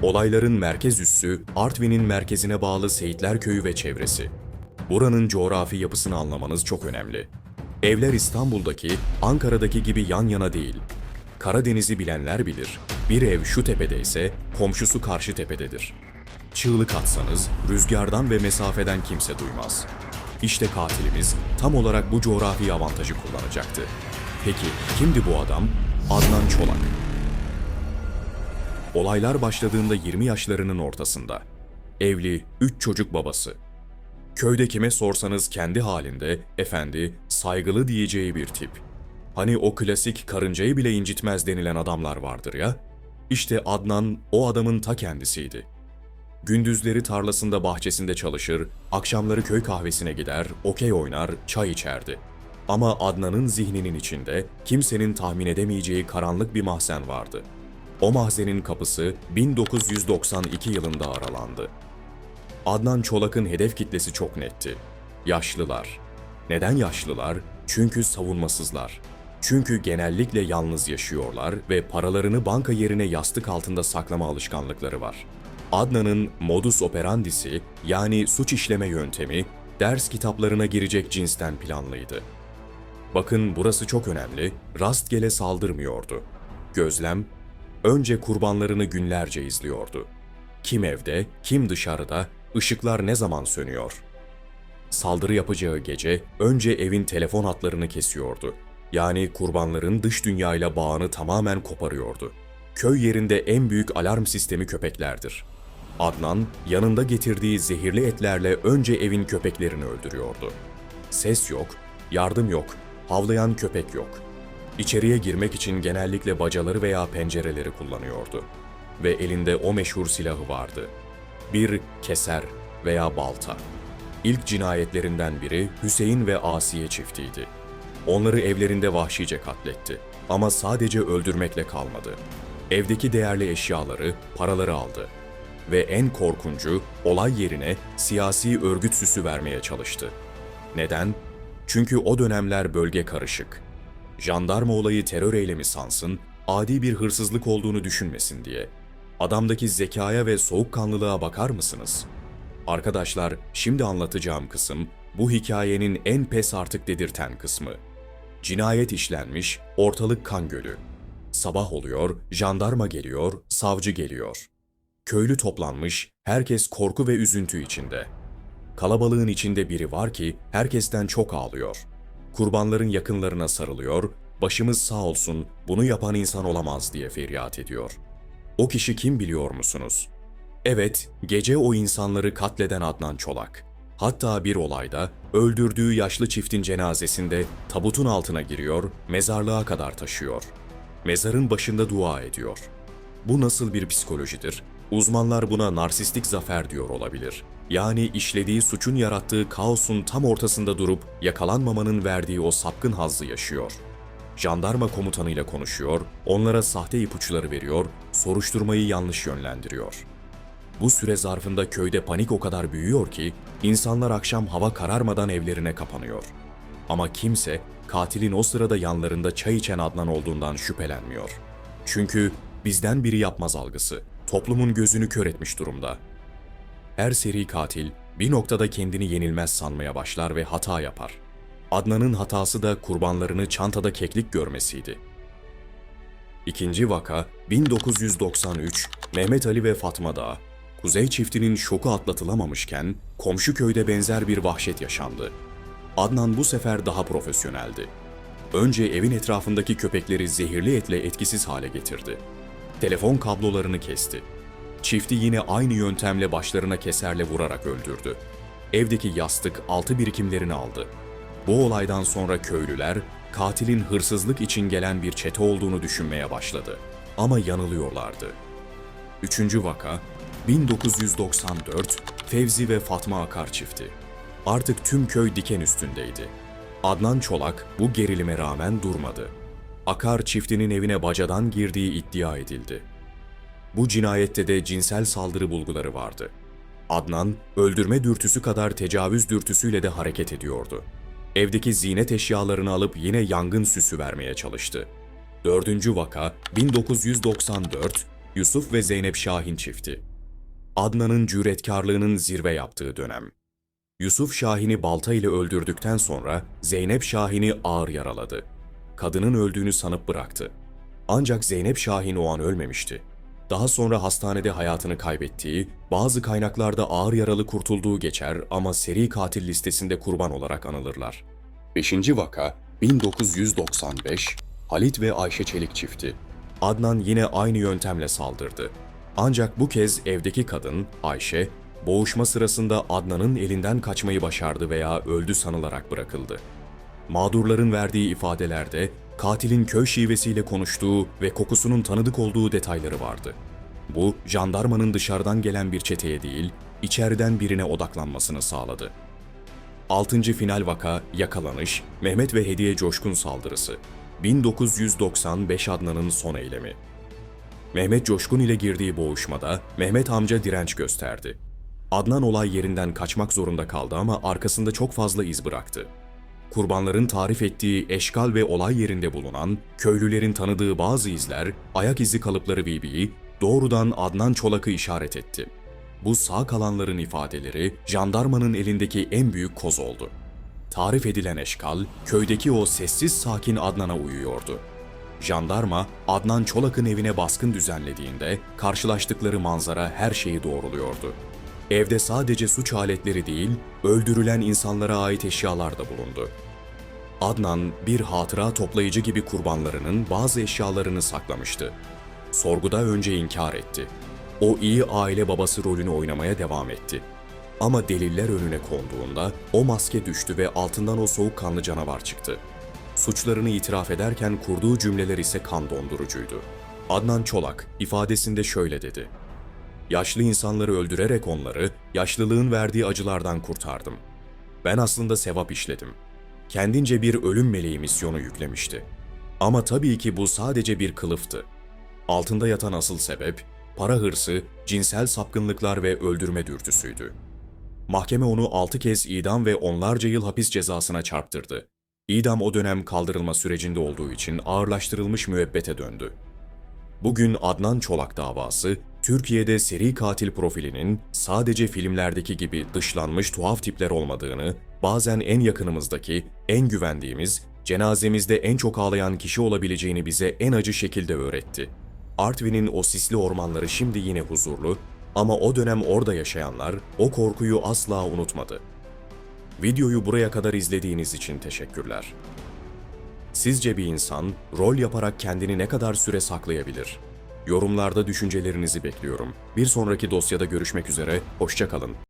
Olayların merkez üssü Artvin'in merkezine bağlı Seyitlerköyü ve çevresi. Buranın coğrafi yapısını anlamanız çok önemli. Evler İstanbul'daki, Ankara'daki gibi yan yana değil. Karadeniz'i bilenler bilir. Bir ev şu tepedeyse komşusu karşı tepededir. Çığlık atsanız rüzgardan ve mesafeden kimse duymaz. İşte katilimiz tam olarak bu coğrafi avantajı kullanacaktı. Peki kimdi bu adam? Adnan Çolak. Olaylar başladığında 20 yaşlarının ortasında. Evli, 3 çocuk babası. Köyde kime sorsanız kendi halinde, efendi, saygılı diyeceği bir tip. Hani o klasik karıncayı bile incitmez denilen adamlar vardır ya. İşte Adnan o adamın ta kendisiydi. Gündüzleri tarlasında bahçesinde çalışır, akşamları köy kahvesine gider, okey oynar, çay içerdi. Ama Adnan'ın zihninin içinde kimsenin tahmin edemeyeceği karanlık bir mahzen vardı. O mahzenin kapısı 1992 yılında aralandı. Adnan Çolak'ın hedef kitlesi çok netti. Yaşlılar. Neden yaşlılar? Çünkü savunmasızlar. Çünkü genellikle yalnız yaşıyorlar ve paralarını banka yerine yastık altında saklama alışkanlıkları var. Adnan'ın modus operandisi, yani suç işleme yöntemi, ders kitaplarına girecek cinsten planlıydı. Bakın burası çok önemli, rastgele saldırmıyordu. Gözlem, önce kurbanlarını günlerce izliyordu. Kim evde, kim dışarıda, ışıklar ne zaman sönüyor? Saldırı yapacağı gece önce evin telefon hatlarını kesiyordu. Yani kurbanların dış dünyayla bağını tamamen koparıyordu. Köy yerinde en büyük alarm sistemi köpeklerdir. Adnan, yanında getirdiği zehirli etlerle önce evin köpeklerini öldürüyordu. Ses yok, yardım yok, havlayan köpek yok. İçeriye girmek için genellikle bacaları veya pencereleri kullanıyordu. Ve elinde o meşhur silahı vardı. Bir keser veya balta. İlk cinayetlerinden biri Hüseyin ve Asiye çiftiydi. Onları evlerinde vahşice katletti. Ama sadece öldürmekle kalmadı. Evdeki değerli eşyaları, paraları aldı. Ve en korkuncu, olay yerine siyasi örgüt süsü vermeye çalıştı. Neden? Çünkü o dönemler bölge karışık. Jandarma olayı terör eylemi sansın, adi bir hırsızlık olduğunu düşünmesin diye. Adamdaki zekaya ve soğukkanlılığa bakar mısınız? Arkadaşlar, şimdi anlatacağım kısım, bu hikayenin en pes artık dedirten kısmı. Cinayet işlenmiş, ortalık kan gölü. Sabah oluyor, jandarma geliyor, savcı geliyor. Köylü toplanmış, herkes korku ve üzüntü içinde. Kalabalığın içinde biri var ki herkesten çok ağlıyor. Kurbanların yakınlarına sarılıyor, başımız sağ olsun, bunu yapan insan olamaz diye feryat ediyor. O kişi kim biliyor musunuz? Evet, gece o insanları katleden Adnan Çolak. Hatta bir olayda öldürdüğü yaşlı çiftin cenazesinde tabutun altına giriyor, mezarlığa kadar taşıyor. Mezarın başında dua ediyor. Bu nasıl bir psikolojidir? Uzmanlar buna narsistik zafer diyor olabilir. Yani işlediği suçun yarattığı kaosun tam ortasında durup yakalanmamanın verdiği o sapkın hazzı yaşıyor. Jandarma komutanıyla konuşuyor, onlara sahte ipuçları veriyor, soruşturmayı yanlış yönlendiriyor. Bu süre zarfında köyde panik o kadar büyüyor ki insanlar akşam hava kararmadan evlerine kapanıyor. Ama kimse katilin o sırada yanlarında çay içen Adnan olduğundan şüphelenmiyor. Çünkü bizden biri yapmaz algısı toplumun gözünü kör etmiş durumda. Her seri katil bir noktada kendini yenilmez sanmaya başlar ve hata yapar. Adnan'ın hatası da kurbanlarını çantada keklik görmesiydi. İkinci vaka 1993, Mehmet Ali ve Fatma Dağı. Kuzey çiftinin şoku atlatılamamışken komşu köyde benzer bir vahşet yaşandı. Adnan bu sefer daha profesyoneldi. Önce evin etrafındaki köpekleri zehirli etle etkisiz hale getirdi. Telefon kablolarını kesti. Çifti yine aynı yöntemle başlarına keserle vurarak öldürdü. Evdeki yastık, altı birikimlerini aldı. Bu olaydan sonra köylüler, katilin hırsızlık için gelen bir çete olduğunu düşünmeye başladı. Ama yanılıyorlardı. Üçüncü vaka, 1994, Fevzi ve Fatma Akar çifti. Artık tüm köy diken üstündeydi. Adnan Çolak bu gerilime rağmen durmadı. Akar çiftinin evine bacadan girdiği iddia edildi. Bu cinayette de cinsel saldırı bulguları vardı. Adnan, öldürme dürtüsü kadar tecavüz dürtüsüyle de hareket ediyordu. Evdeki ziynet eşyalarını alıp yine yangın süsü vermeye çalıştı. Dördüncü vaka 1994, Yusuf ve Zeynep Şahin çifti. Adnan'ın cüretkarlığının zirve yaptığı dönem. Yusuf Şahin'i balta ile öldürdükten sonra Zeynep Şahin'i ağır yaraladı. Kadının öldüğünü sanıp bıraktı. Ancak Zeynep Şahin o an ölmemişti. Daha sonra hastanede hayatını kaybettiği, bazı kaynaklarda ağır yaralı kurtulduğu geçer ama seri katil listesinde kurban olarak anılırlar. 5. vaka 1995, Halit ve Ayşe Çelik çifti. Adnan yine aynı yöntemle saldırdı. Ancak bu kez evdeki kadın, Ayşe, boğuşma sırasında Adnan'ın elinden kaçmayı başardı veya öldü sanılarak bırakıldı. Mağdurların verdiği ifadelerde katilin köy şivesiyle konuştuğu ve kokusunun tanıdık olduğu detayları vardı. Bu, jandarmanın dışarıdan gelen bir çeteye değil, içeriden birine odaklanmasını sağladı. 6. final vaka yakalanış, Mehmet ve Hediye Coşkun saldırısı. 1995 Adnan'ın son eylemi. Mehmet Coşkun ile girdiği boğuşmada Mehmet amca direnç gösterdi. Adnan olay yerinden kaçmak zorunda kaldı ama arkasında çok fazla iz bıraktı. Kurbanların tarif ettiği eşkal ve olay yerinde bulunan köylülerin tanıdığı bazı izler, ayak izi kalıpları BB'yi doğrudan Adnan Çolak'ı işaret etti. Bu sağ kalanların ifadeleri jandarmanın elindeki en büyük koz oldu. Tarif edilen eşkal, köydeki o sessiz sakin Adnan'a uyuyordu. Jandarma, Adnan Çolak'ın evine baskın düzenlediğinde karşılaştıkları manzara her şeyi doğruluyordu. Evde sadece suç aletleri değil, öldürülen insanlara ait eşyalar da bulundu. Adnan, bir hatıra toplayıcı gibi kurbanlarının bazı eşyalarını saklamıştı. Sorguda önce inkar etti. O iyi aile babası rolünü oynamaya devam etti. Ama deliller önüne konduğunda o maske düştü ve altından o soğukkanlı canavar çıktı. Suçlarını itiraf ederken kurduğu cümleler ise kan dondurucuydu. Adnan Çolak ifadesinde şöyle dedi: "Yaşlı insanları öldürerek onları yaşlılığın verdiği acılardan kurtardım. Ben aslında sevap işledim. Kendince bir ölüm meleği misyonu yüklemişti. Ama tabii ki bu sadece bir kılıftı. Altında yatan asıl sebep, para hırsı, cinsel sapkınlıklar ve öldürme dürtüsüydü. Mahkeme onu 6 kez idam ve onlarca yıl hapis cezasına çarptırdı. İdam o dönem kaldırılma sürecinde olduğu için ağırlaştırılmış müebbete döndü. Bugün Adnan Çolak davası, Türkiye'de seri katil profilinin sadece filmlerdeki gibi dışlanmış tuhaf tipler olmadığını, bazen en yakınımızdaki, en güvendiğimiz, cenazemizde en çok ağlayan kişi olabileceğini bize en acı şekilde öğretti. Artvin'in o sisli ormanları şimdi yine huzurlu ama o dönem orada yaşayanlar o korkuyu asla unutmadı. Videoyu buraya kadar izlediğiniz için teşekkürler. Sizce bir insan rol yaparak kendini ne kadar süre saklayabilir? Yorumlarda düşüncelerinizi bekliyorum. Bir sonraki dosyada görüşmek üzere, hoşça kalın.